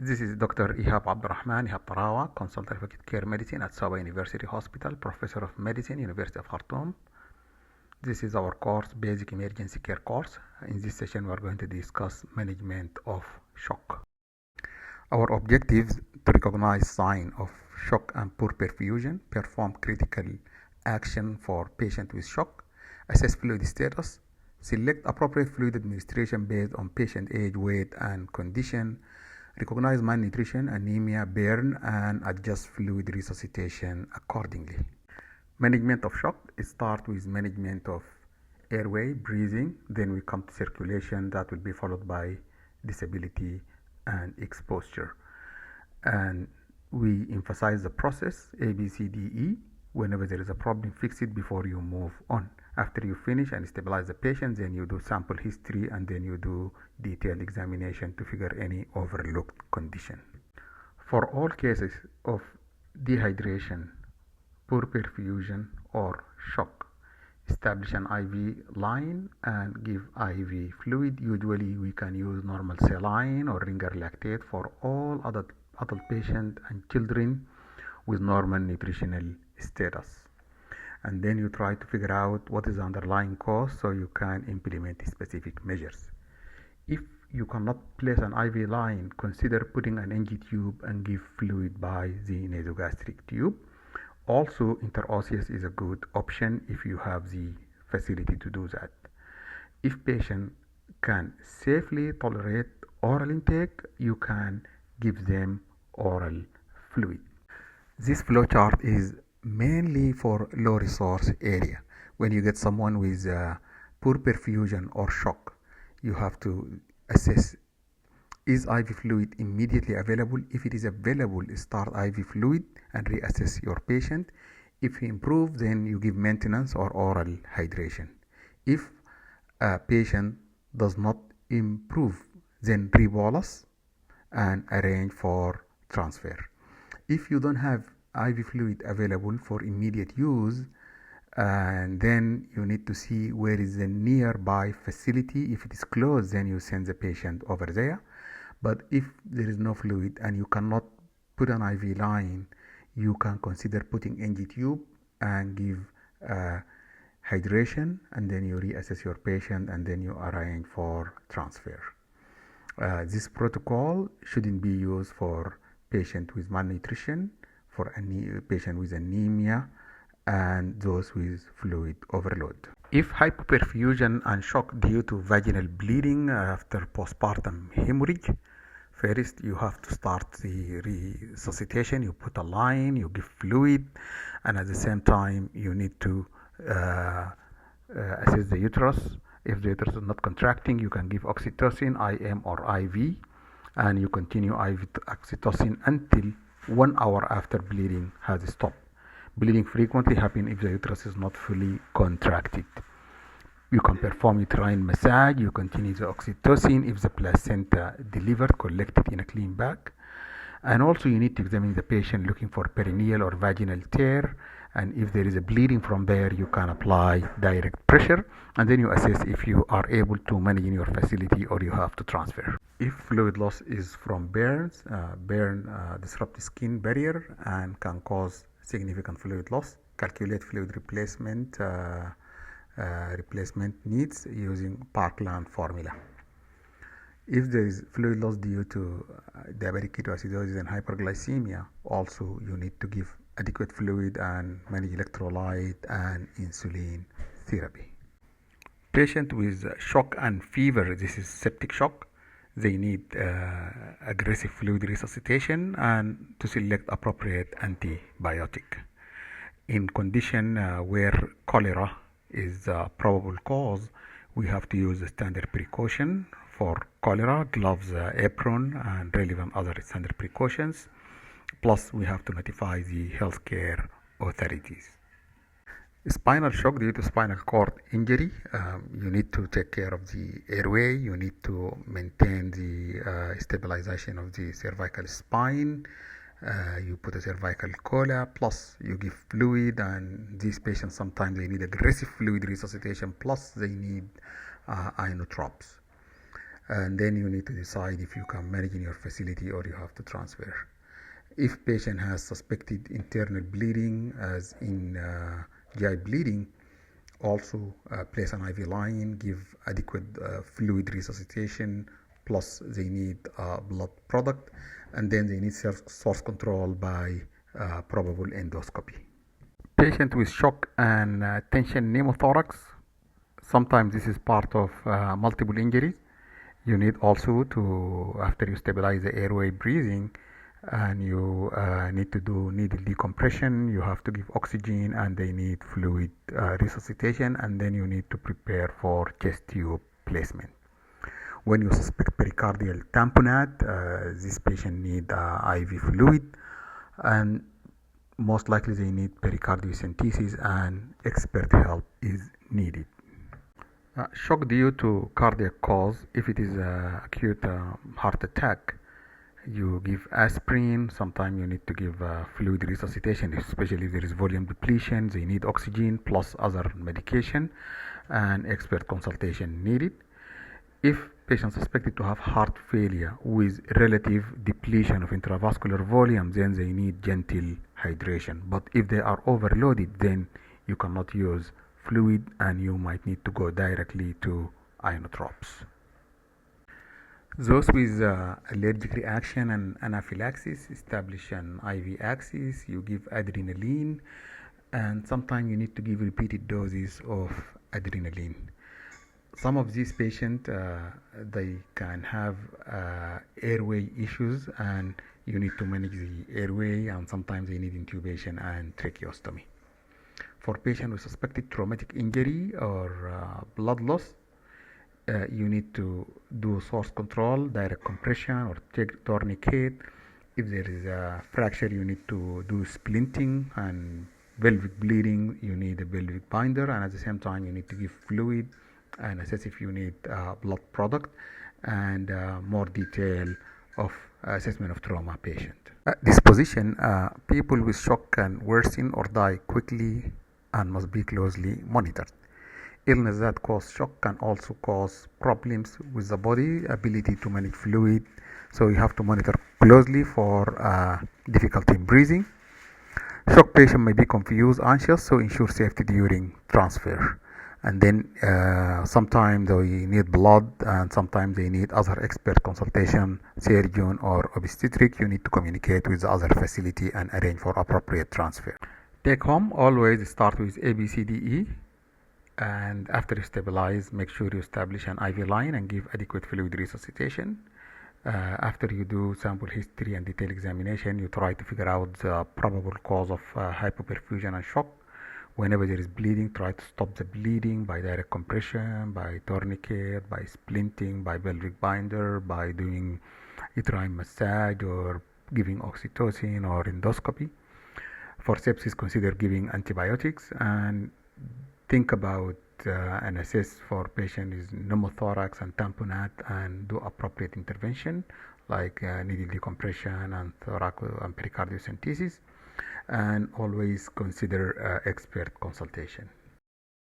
This is Dr. Ihab Abdurrahman Ihab Tarawa, Consultant of Acute Care Medicine at Saba University Hospital, Professor of Medicine, University of Khartoum. This is our course, Basic Emergency Care course. In this session, we are going to discuss management of shock. Our objectives to recognize signs of shock and poor perfusion, perform critical action for patient with shock, assess fluid status, select appropriate fluid administration based on patient age, weight, and condition, recognize malnutrition, anemia, burn, and adjust fluid resuscitation accordingly. Management of shock starts with management of airway, breathing, then we come to circulation, that will be followed by disability and exposure. And we emphasize the process A, B, C, D, E. Whenever there is a problem, fix it before you move on. After you finish and stabilize the patient, then you do sample history and then you do detailed examination to figure any overlooked condition. For all cases of dehydration, poor perfusion, or shock, establish an IV line and give IV fluid. Usually we can use normal saline or ringer lactate for all adult patients and children with normal nutritional status. And then you try to figure out what is the underlying cause so you can implement specific measures. If you cannot place an IV line, consider putting an NG tube and give fluid by the nasogastric tube. Also, interosseous is a good option if you have the facility to do that. If patient can safely tolerate oral intake, you can give them oral fluid. This flowchart is mainly for low resource area. When you get someone with poor perfusion or shock, you have to assess, is IV fluid immediately available? If it is available, start IV fluid and reassess your patient. If he improves, then you give maintenance or oral hydration. If a patient does not improve, then rebolus and arrange for transfer. If you don't have IV fluid available for immediate use, and then you need to see where is the nearby facility. If it is closed, then you send the patient over there. But if there is no fluid and you cannot put an IV line, you can consider putting NG tube and give hydration, and then you reassess your patient and then you arrange for transfer. This protocol shouldn't be used for patient with malnutrition, for any patient with anemia, and those with fluid overload. If hypoperfusion and shock due to vaginal bleeding after postpartum hemorrhage, first you have to start the resuscitation. You put a line, you give fluid, and at the same time you need to assess the uterus. If the uterus is not contracting, you can give oxytocin, IM or IV, and you continue IV oxytocin until 1 hour after bleeding has stopped. Bleeding frequently happens if the uterus is not fully contracted. You can perform uterine massage. You continue the oxytocin if the placenta delivered, collected in a clean bag. And also you need to examine the patient looking for perineal or vaginal tear. And if there is a bleeding from there, you can apply direct pressure. And then you assess if you are able to manage in your facility or you have to transfer. If fluid loss is from burns, burn disrupts skin barrier and can cause significant fluid loss. Calculate fluid replacement needs using Parkland formula. If there is fluid loss due to diabetic ketoacidosis and hyperglycemia, also you need to give adequate fluid and manage electrolyte and insulin therapy. Patient with shock and fever, this is septic shock. They need aggressive fluid resuscitation and to select appropriate antibiotic. In condition where cholera is a probable cause, we have to use the standard precaution for cholera, gloves, apron, and relevant other standard precautions. Plus, we have to notify the healthcare authorities. Spinal shock due to spinal cord injury, you need to take care of the airway, you need to maintain the stabilization of the cervical spine, you put a cervical collar, plus you give fluid, and these patients sometimes they need aggressive fluid resuscitation, plus they need inotropes. and then you need to decide if you can manage in your facility or you have to transfer. If patient has suspected internal bleeding, as in GI bleeding, also place an IV line, give adequate fluid resuscitation, plus they need blood product, and then they need source control by probable endoscopy. Patient with shock and tension pneumothorax, sometimes this is part of multiple injuries. You need also to, after you stabilize the airway breathing, and you need to do needle decompression, you have to give oxygen, and they need fluid resuscitation, and then you need to prepare for chest tube placement. When you suspect pericardial tamponade, this patient need IV fluid, and most likely they need pericardiocentesis, and expert help is needed. Shock due to cardiac cause, if it is acute heart attack, you give aspirin. Sometimes you need to give fluid resuscitation, especially if there is volume depletion, they need oxygen plus other medication, and expert consultation needed. If patient suspected to have heart failure with relative depletion of intravascular volume, then they need gentle hydration. But if they are overloaded, then you cannot use fluid, and you might need to go directly to inotropes. Those with allergic reaction and anaphylaxis establish an IV axis. You give adrenaline, and sometimes you need to give repeated doses of adrenaline. Some of these patients they can have airway issues, and you need to manage the airway, and sometimes they need intubation and tracheostomy. For patients with suspected traumatic injury or blood loss, you need to do source control, direct compression, or take tourniquet. If there is a fracture, you need to do splinting, and pelvic bleeding, you need a pelvic binder, and at the same time you need to give fluid and assess if you need blood product, and more detail of assessment of trauma patient. Disposition, people with shock can worsen or die quickly and must be closely monitored. Illness that cause shock can also cause problems with the body ability to manage fluid, so you have to monitor closely for difficulty in breathing. Shock patient may be confused, anxious, so ensure safety during transfer. And then sometimes they need blood, and sometimes they need other expert consultation, surgeon or obstetric. You need to communicate with the other facility and arrange for appropriate transfer. Take home, always start with ABCDE, and after you stabilize, make sure you establish an IV line and give adequate fluid resuscitation. After you do sample history and detailed examination, you try to figure out the probable cause of hypoperfusion and shock. Whenever there is bleeding, try to stop the bleeding by direct compression, by tourniquet, by splinting, by pelvic binder, by doing uterine massage, or giving oxytocin or endoscopy. For sepsis, consider giving antibiotics, and think about and assess for patient is pneumothorax and tamponade, and do appropriate intervention like needle decompression and thoraco and pericardiocentesis, and always consider expert consultation.